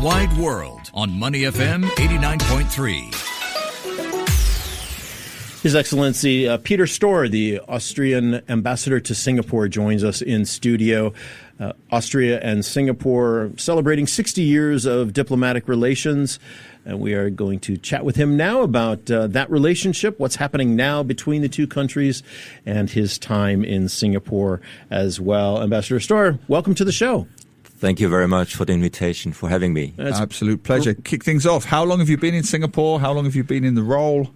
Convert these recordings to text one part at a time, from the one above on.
wide world on Money FM 89.3. His Excellency Peter Storr, the Austrian ambassador to Singapore, joins us in studio. Austria and Singapore celebrating 60 years of diplomatic relations. And we are going to chat with him now about that relationship, what's happening now between the two countries, and his time in Singapore as well. Ambassador Storr, welcome to the show. Thank you very much for the invitation, for having me. Absolute pleasure. Kick things off. How long have you been in Singapore? How long have you been in the role?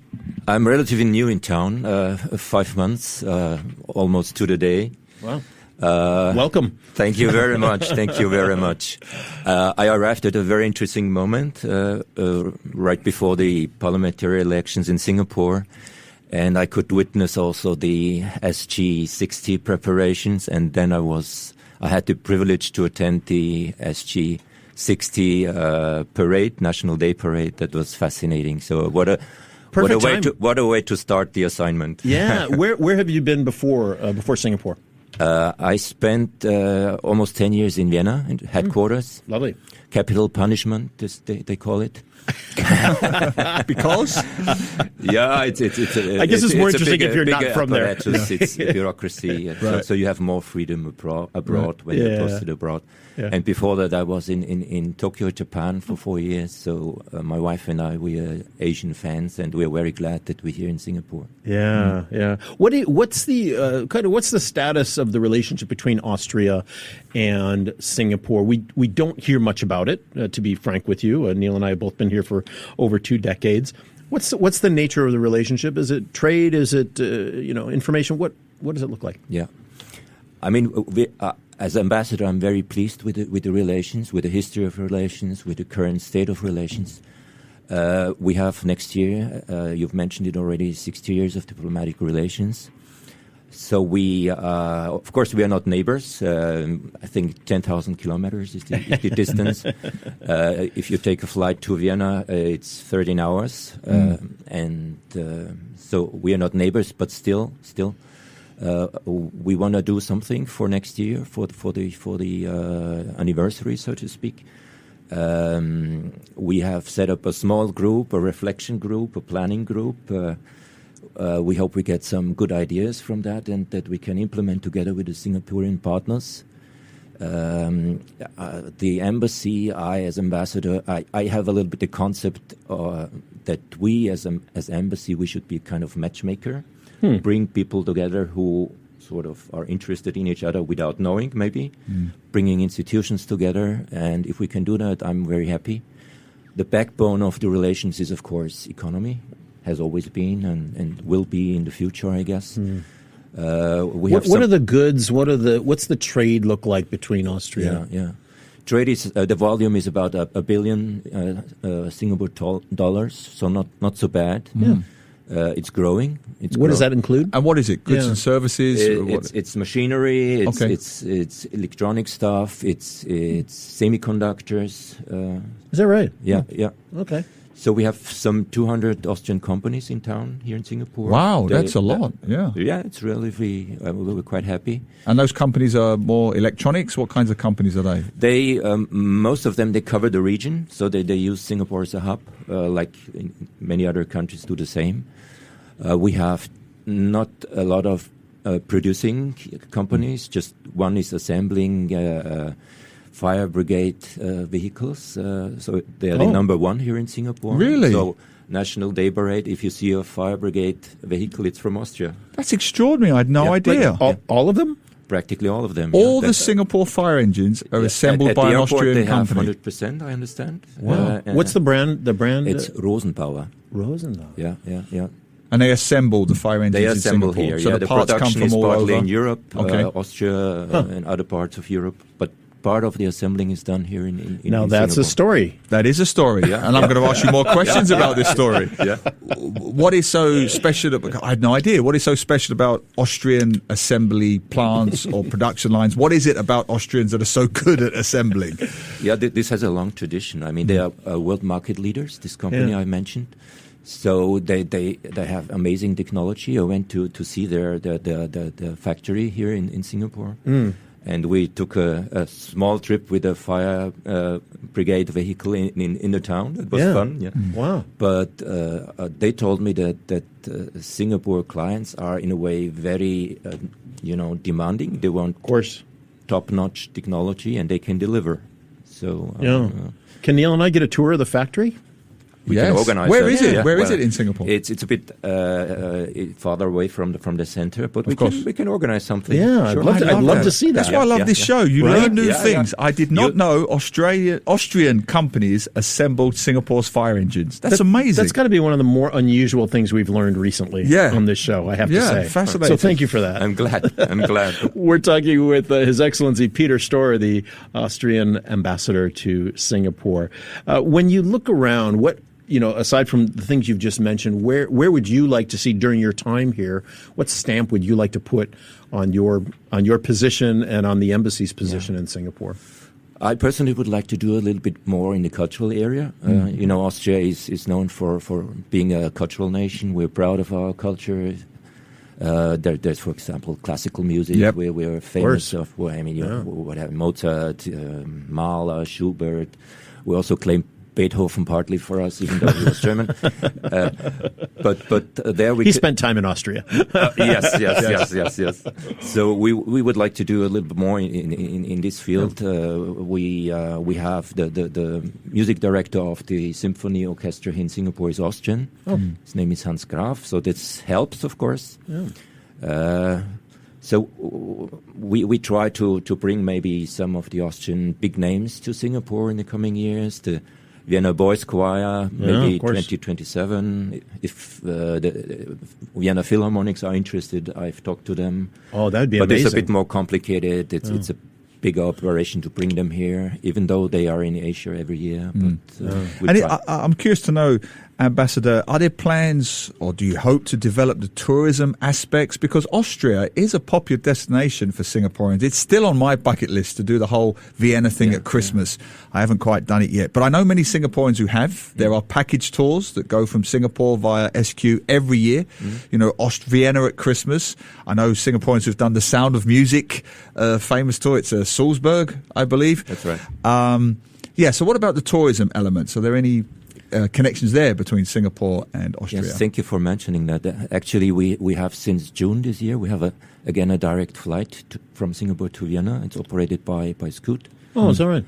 I'm relatively new in town, 5 months, almost to the day. Wow. Welcome. Thank you very much. Thank you very much. I arrived at a very interesting moment right before the parliamentary elections in Singapore, and I could witness also the SG60 preparations, and then I had the privilege to attend the SG60 parade, National Day Parade. That was fascinating. So what a way to start the assignment. Yeah. Where have you been before Singapore? I spent almost 10 years in Vienna, in headquarters. Lovely. Capital punishment, they call it. Because? Yeah, I guess it's more interesting if you're not from there. It's bureaucry. Right. So you have more freedom abroad when you're posted abroad. Yeah. And before that, I was in Tokyo, Japan for 4 years. So my wife and I, we are Asian fans, and we're very glad that we're here in Singapore. Yeah, yeah. What's the status of the relationship between Austria and Singapore? We don't hear much about it, to be frank with you. Neil and I have both been here for over 2 decades. What's the nature of the relationship? Is it trade? Is it information? What does it look like? Yeah, I mean, as ambassador, I'm very pleased with the relations, with the history of relations, with the current state of relations. We have next year, you've mentioned it already, 60 years of diplomatic relations. So of course, we are not neighbors. I think 10,000 kilometers is the distance. If you take a flight to Vienna, it's 13 hours. So we are not neighbors, but still, we want to do something for next year, for the anniversary, so to speak. We have set up a small group, a reflection group, a planning group. We hope we get some good ideas from that and that we can implement together with the Singaporean partners. The embassy, I as ambassador, I have a little bit the concept that we as embassy, we should be a kind of matchmaker, bring people together who sort of are interested in each other without knowing, maybe, bringing institutions together. And if we can do that, I'm very happy. The backbone of the relations is, of course, economy. Has always been and will be in the future, I guess. What are the goods? What's the trade look like between Austria? Yeah. Trade is the volume is about $1 billion Singapore dollars, so not so bad. Yeah. It's growing. What does that include? And what is it? Goods and services? It's machinery. It's electronic stuff. It's semiconductors. Is that right? Yeah. Okay. So we have some 200 Austrian companies in town here in Singapore. Wow, that's a lot. Yeah, it's relatively. We're quite happy. And those companies are more electronics. What kinds of companies are they? They most of them they cover the region, so they use Singapore as a hub, like in many other countries do the same. We have not a lot of producing companies. Just one is assembling. Fire brigade vehicles, so they are the number one here in Singapore. Really? So National Day Parade, if you see a fire brigade vehicle, it's from Austria. That's extraordinary. I had no idea. Like all of them? Practically all of them. All the Singapore fire engines are assembled by an Austrian company. They have 100%, I understand. Wow. What's the brand? It's Rosenbauer. Rosenbauer. Yeah. And they assemble the fire engines in Singapore. Here. So the parts production come from is all partly over. in Europe, Austria, and other parts of Europe. But part of the assembling is done here in Now that's Singapore. a story. That is a story. Yeah. And I'm going to ask you more questions about this story. Yeah. What is so special? I had no idea. What is so special about Austrian assembly plants or production lines? What is it about Austrians that are so good at assembling? Yeah, this has a long tradition. I mean, they are world market leaders, this company I mentioned. So they have amazing technology. I went to see the factory here in Singapore. And we took a small trip with a fire brigade vehicle in the town. It was fun. Yeah. Wow. But they told me that Singapore clients are in a way very, demanding. They want, Of course. top-notch technology, and they can deliver. So, Can Neil and I get a tour of the factory? we can organize. Where that. is it? Yeah. Where is it in Singapore? It's a bit farther away from the center, but we can organize something. Yeah, Sure. I'd love to see that. That's why I love this show. You Right. learn new Yeah, things. yeah. I did not know Austrian companies assembled Singapore's fire engines. That's amazing. That's got to be one of the more unusual things we've learned recently on this show, I have to say. Fascinating. So thank you for that. I'm glad. We're talking with His Excellency Peter Storer, the Austrian ambassador to Singapore. When you look around, aside from the things you've just mentioned, where would you like to see during your time here? What stamp would you like to put on your position and on the embassy's position in Singapore? I personally would like to do a little bit more in the cultural area. Austria is known for being a cultural nation. We're proud of our culture. There's, for example, classical music. We're famous of. Mozart, Mahler, Schubert. We also claim Beethoven partly for us, even though he was German. But there he spent time in Austria. Yes. So we would like to do a little bit more in this field. We have the music director of the symphony orchestra here in Singapore is Austrian. His name is Hans Graf. So this helps, of course. So we try to bring maybe some of the Austrian big names to Singapore in the coming years. The Vienna Boys Choir, maybe 2027. If the Vienna Philharmonics are interested, I've talked to them. Oh, that'd be but amazing. But it's a bit more complicated. It's a big operation to bring them here, even though they are in Asia every year. But I'm curious to know, Ambassador, are there plans or do you hope to develop the tourism aspects? Because Austria is a popular destination for Singaporeans. It's still on my bucket list to do the whole Vienna thing at Christmas. I haven't quite done it yet. But I know many Singaporeans who have. There are package tours that go from Singapore via SQ every year. Vienna at Christmas. I know Singaporeans who've done the Sound of Music famous tour. It's Salzburg, I believe. That's right. So what about the tourism elements? Are there any connections there between Singapore and Austria? Yes, thank you for mentioning that. Actually, we have since June this year, we have a direct flight from Singapore to Vienna. It's operated by Scoot. Oh, is that right?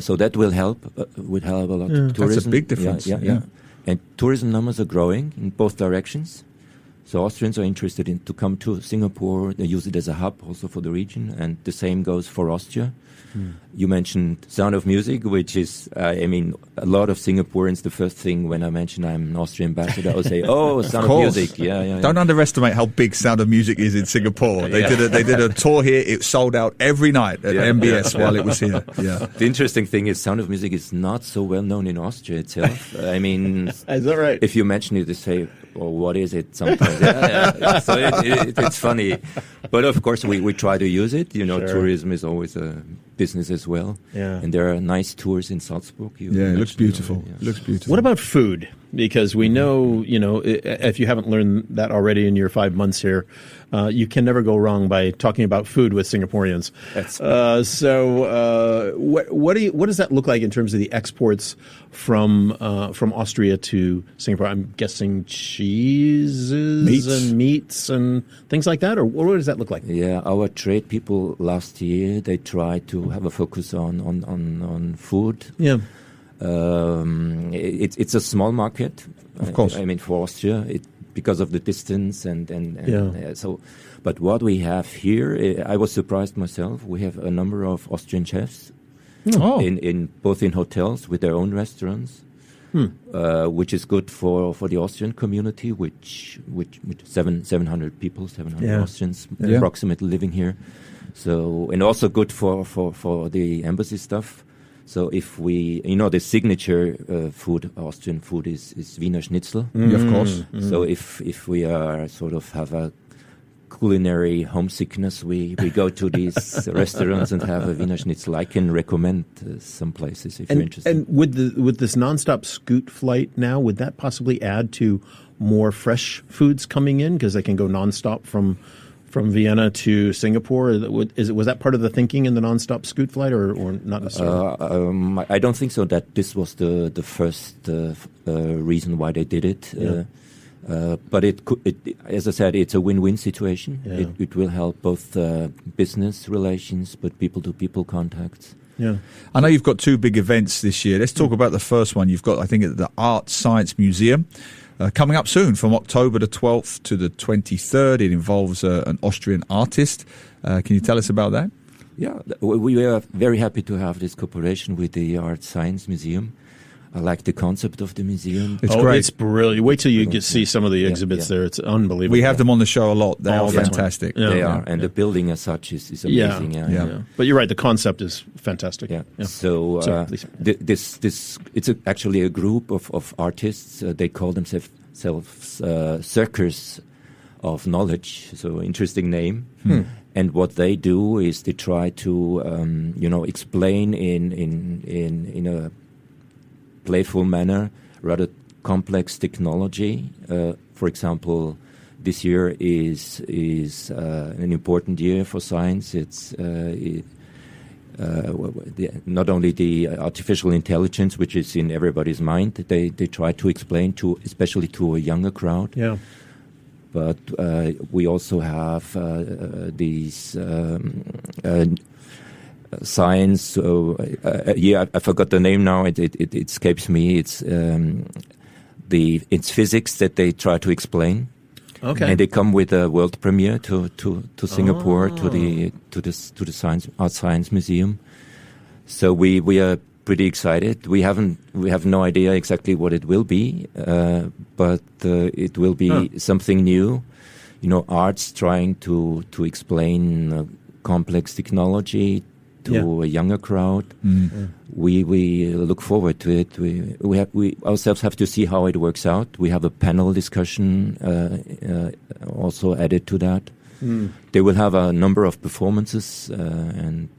So that will help a lot to tourism. That's a big difference. Yeah. And tourism numbers are growing in both directions. So Austrians are interested to come to Singapore. They use it as a hub also for the region. And the same goes for Austria. You mentioned Sound of Music, which is, a lot of Singaporeans, the first thing when I mention I'm an Austrian ambassador, I will say, Sound of Music. Yeah. Don't underestimate how big Sound of Music is in Singapore. They did a tour here. It sold out every night at MBS while it was here. Yeah. The interesting thing is Sound of Music is not so well known in Austria itself. Is that right? If you mention it, they say, what is it sometimes? So it's funny. But of course, we try to use it. Tourism is always a business as well. Yeah. And there are nice tours in Salzburg. It looks beautiful. Looks beautiful. What about food? Because we know, if you haven't learned that already in your 5 months here, you can never go wrong by talking about food with Singaporeans. What does that look like in terms of the exports from Austria to Singapore? I'm guessing cheeses and meats and things like that, or what does that look like? Yeah, our trade people last year, they tried to have a focus on food. Yeah. It's a small market, of course. For Austria, because of the distance so. But what we have here, I was surprised myself. We have a number of Austrian chefs in both in hotels with their own restaurants, which is good for the Austrian community, which 700 people, 700 Austrians approximately living here. So, and also good for the embassy stuff. So if the signature Austrian food is Wiener Schnitzel. Of course. So if we are sort of have a culinary homesickness, we go to these restaurants and have a Wiener Schnitzel. I can recommend some places if you're interested. And with this nonstop Scoot flight now, would that possibly add to more fresh foods coming in because they can go nonstop from from Vienna to Singapore? Was that part of the thinking in the nonstop Scoot flight, or not necessarily? I don't think so. That this was the first reason why they did it. Yeah. But as I said, it's a win-win situation. Yeah. It will help both business relations, but people-to-people contacts. Yeah. I know you've got two big events this year. Let's talk about the first one. You've got, I think, at the ArtScience Museum coming up soon from October the 12th to the 23rd. It involves an Austrian artist. Can you tell us about that? Yeah, we are very happy to have this cooperation with the ArtScience Museum. I like the concept of the museum. It's great. It's brilliant. Wait till you see some of the exhibits there. It's unbelievable. We have them on the show a lot. They are fantastic. Yeah. They are. And the building as such is amazing. Yeah. But you're right. The concept is fantastic. Yeah. Yeah. So it's actually a group of artists. They call themselves Circus of Knowledge. So interesting name. And what they do is they try to explain in a playful manner rather complex technology. For example, this year is an important year for science. It's not only the artificial intelligence, which is in everybody's mind, they try to explain especially to a younger crowd. Yeah. But we also have these science. I forgot the name now. It escapes me. It's physics that they try to explain. Okay. And they come with a world premiere to Singapore to the ArtScience Museum. So we are pretty excited. We have no idea exactly what it will be, but it will be something new. Arts trying to explain complex technology to a younger crowd. We look forward to it. We ourselves have to see how it works out. We have a panel discussion also added to that. They will have a number of performances, and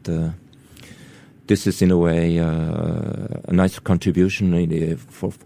this is in a way a nice contribution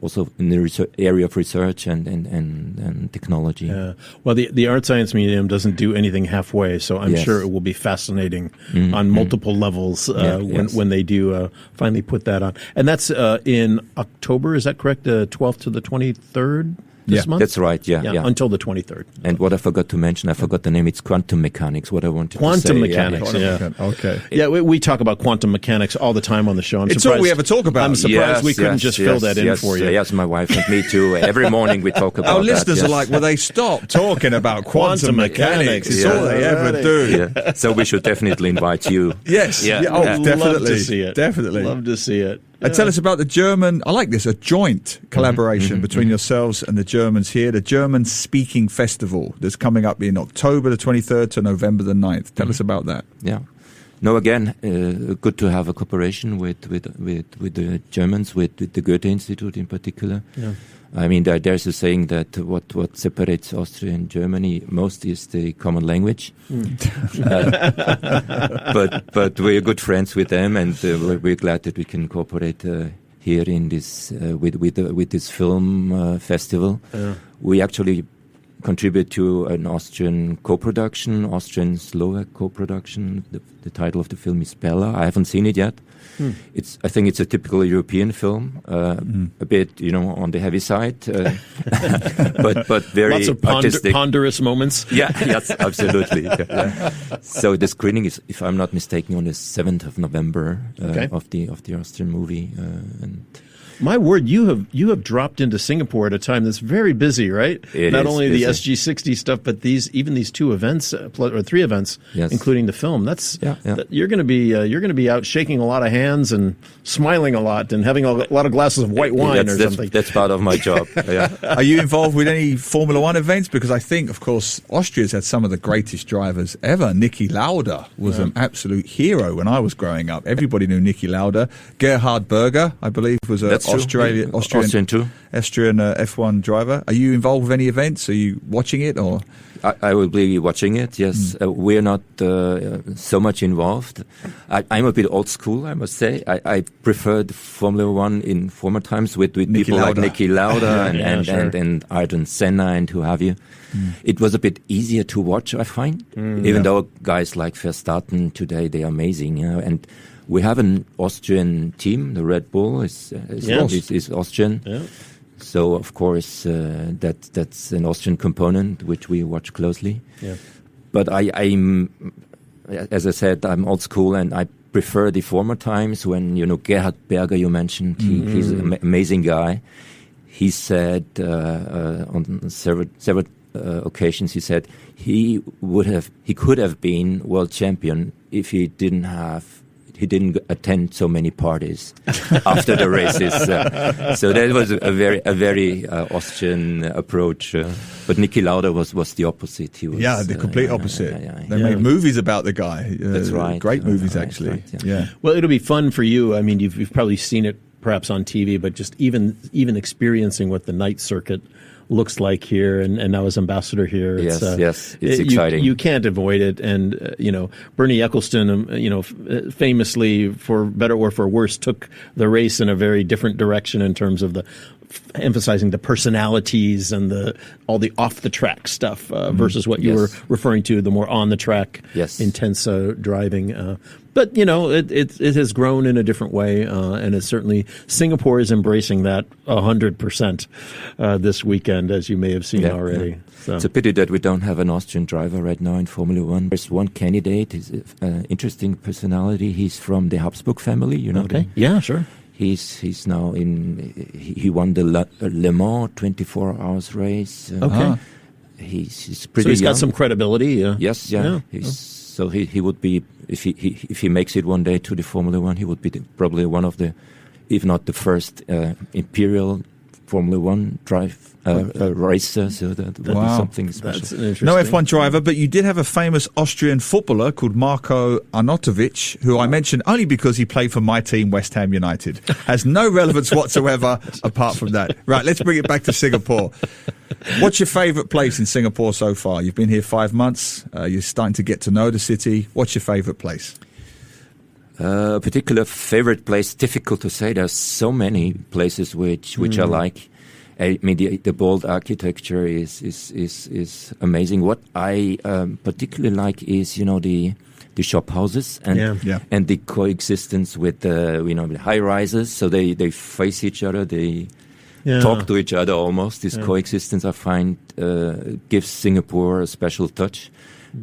also in the area of research and technology. Yeah. Well, the ArtScience Museum doesn't do anything halfway, so I'm sure it will be fascinating on multiple levels when they do finally put that on. And that's in October, is that correct? The 12th to the 23rd? This month? That's right. Yeah. Until the 23rd. And what I forgot to mention, I forgot the name. It's quantum mechanics. What I wanted to say. Quantum mechanics. Okay. Yeah, we talk about quantum mechanics all the time on the show. It's all we ever talk about. I'm surprised we couldn't just fill that in for you. Yes, my wife and me too. Every morning we talk about Our listeners are like, well, they stop talking about quantum mechanics. It's all they ever do. Yeah. So we should definitely invite you. Yes. Definitely. Love to see it. Definitely. Love to see it. And tell us about the German, I like this, a joint collaboration between yourselves and the Germans here, the German Speaking Festival that's coming up in October the 23rd to November the 9th. Tell us about that. Yeah. No, again, good to have a cooperation with the Germans, with the Goethe Institute in particular. Yeah. I mean, there's a saying that what separates Austria and Germany most is the common language. But we're good friends with them, and we're glad that we can cooperate here in this with this film festival. Yeah. We actually contribute to an Austrian co-production, Austrian-Slovak co-production. The title of the film is Bella. I haven't seen it yet. I think it's a typical European film, a bit, on the heavy side, but very lots of artistic. Ponderous moments. Yeah, yes, absolutely. Yeah. So the screening is, if I'm not mistaken, on the 7th of November of the Austrian movie, and. My word, you have dropped into Singapore at a time that's very busy, right? Not only the SG60 stuff, but even these two events or three events, including the film. You're going to be out shaking a lot of hands and smiling a lot and having a lot of glasses of white wine or something. That's part of my job. Yeah. Are you involved with any Formula One events? Because I think, of course, Austria's had some of the greatest drivers ever. Niki Lauda was an absolute hero when I was growing up. Everybody knew Niki Lauda. Gerhard Berger, I believe, was a true. Austrian too. Austrian F1 driver. Are you involved with any events? Are you watching it or? I will be watching it, yes. We're not so much involved. I'm a bit old school, I must say. I preferred Formula One in former times with people like Niki Lauda and Ayrton Senna and who have you. It was a bit easier to watch, I find, even though guys like Verstappen today, they are amazing. And we have an Austrian team. The Red Bull is Austrian. Yeah. So, of course, that's an Austrian component, which we watch closely. Yeah. But I'm, as I said, I'm old school, and I prefer the former times when, Gerhard Berger, you mentioned, he's an amazing guy. He said on several occasions, he said he could have been world champion if he didn't attend so many parties after the races. So that was a very Austrian approach. But Niki Lauda was the opposite. He was, the complete opposite. They made movies about the guy. That's right. Great movies, actually. Right, yeah. Well, it'll be fun for you. I mean, you've probably seen it perhaps on TV, but just even experiencing what the night circuit looks like here, and now as ambassador here. It's exciting. You can't avoid it. And, Bernie Ecclestone, famously, for better or for worse, took the race in a very different direction in terms of emphasizing the personalities and all the off-the-track stuff versus what you were referring to, the more on-the-track, intense driving. But, it has grown in a different way, and it's certainly Singapore is embracing that 100% this weekend, as you may have seen already. Yeah. So. It's a pity that we don't have an Austrian driver right now in Formula One. There's one candidate, he's an interesting personality. He's from the Habsburg family, you know. Okay, yeah, sure. He's now he won the Le Mans 24 hours race. Okay. He's pretty So he's young. got some credibility. Yes, yeah. So he would be, if he makes it one day to the Formula One, he would be probably one of the, if not the first imperial Formula One racer. So that would be something special. That's interesting. No F1 driver, but you did have a famous Austrian footballer called Marko Arnautovic, who I mentioned only because he played for my team, West Ham United. Has no relevance whatsoever apart from that. Right, let's bring it back to Singapore. What's your favourite place in Singapore so far? You've been here 5 months. You're starting to get to know the city. What's your favourite place? A particular favorite place, difficult to say. There's so many places which I like. I mean, the bold architecture is amazing. What I particularly like is, the shop houses and the coexistence with the high rises. So they face each other. They talk to each other almost. This coexistence, I find, gives Singapore a special touch,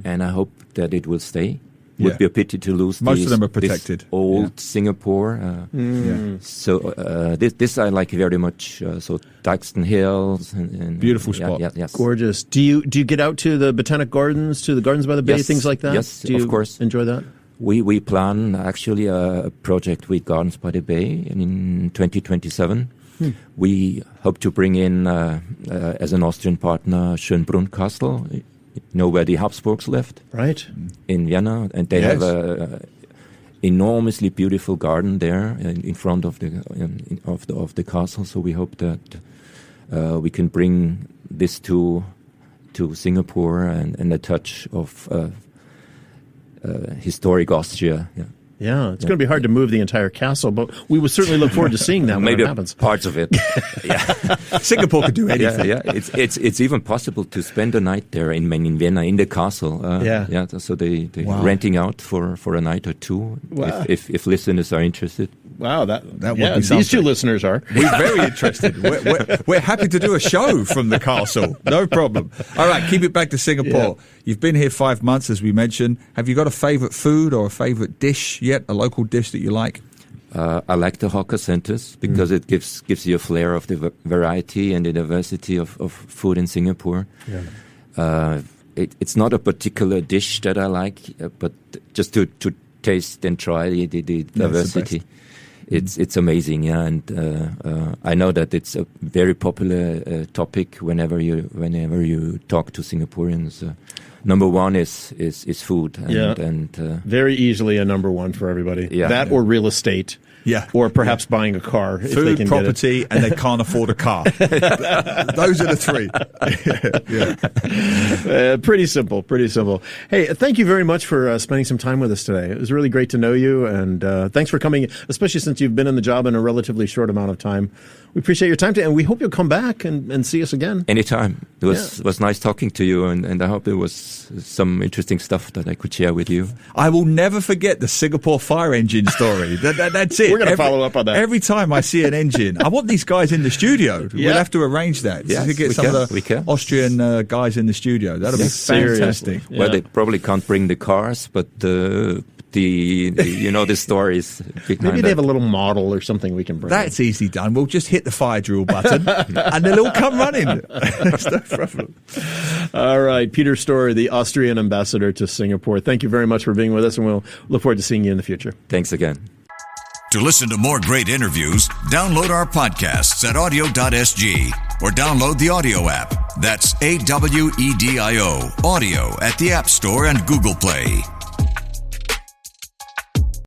and I hope that it will stay. Would be a pity to lose. Most of them are protected. This old Singapore. So this I like very much. So Dykeston Hills and beautiful spot. Yes. Gorgeous. Do you get out to the Botanic Gardens, to the Gardens by the Bay, things like that? Yes, do you of course. Enjoy that? We plan actually a project with Gardens by the Bay in 2027. We hope to bring in as an Austrian partner Schönbrunn Castle. Where the Habsburgs lived, right, in Vienna, and they have a enormously beautiful garden there in front of the castle. So we hope that we can bring this to Singapore and a touch of historic Austria. Yeah, it's going to be hard to move the entire castle, but we would certainly look forward to seeing that when it happens. Parts of it. Singapore could do anything. Yeah. It's even possible to spend a night there in Vienna in the castle. So they're renting out for a night or two. Wow. If listeners are interested. Wow, that would be something. These two listeners are. We're very interested. We're happy to do a show from the castle. No problem. All right, keep it back to Singapore. Yeah. You've been here 5 months, as we mentioned. Have you got a favourite food or a favourite dish yet? A local dish that you like? I like the hawker centres because it gives you a flair of the variety and the diversity of food in Singapore. Yeah. It's not a particular dish that I like, but just to taste and try the diversity. It's amazing, and I know that it's a very popular topic whenever you talk to Singaporeans. Number one is food, and very easily a number one for everybody. Yeah. That or real estate. Yeah. Or perhaps buying a car. If they Food, can property, and they can't afford a car. Those are the three. Pretty simple. Hey, thank you very much for spending some time with us today. It was really great to know you, and thanks for coming, especially since you've been in the job in a relatively short amount of time. We appreciate your time, and we hope you'll come back and see us again. Anytime. It was nice talking to you, and I hope it was some interesting stuff that I could share with you. I will never forget the Singapore fire engine story. That's it. We're going to follow up on that. Every time I see an engine, I want these guys in the studio. Yeah. We'll have to arrange that. Yes, to get some of the Austrian guys in the studio. That'll be fantastic. Yeah. Well, they probably can't bring the cars, but the stories behind Maybe they have a little model or something we can bring. That's easy done. We'll just hit the fire drill button and they'll all come running. That's no problem. All right. Peter Storer, the Austrian ambassador to Singapore. Thank you very much for being with us, and we'll look forward to seeing you in the future. Thanks again. To listen to more great interviews, download our podcasts at audio.sg or download the audio app. That's AWEDIO, audio at the App Store and Google Play.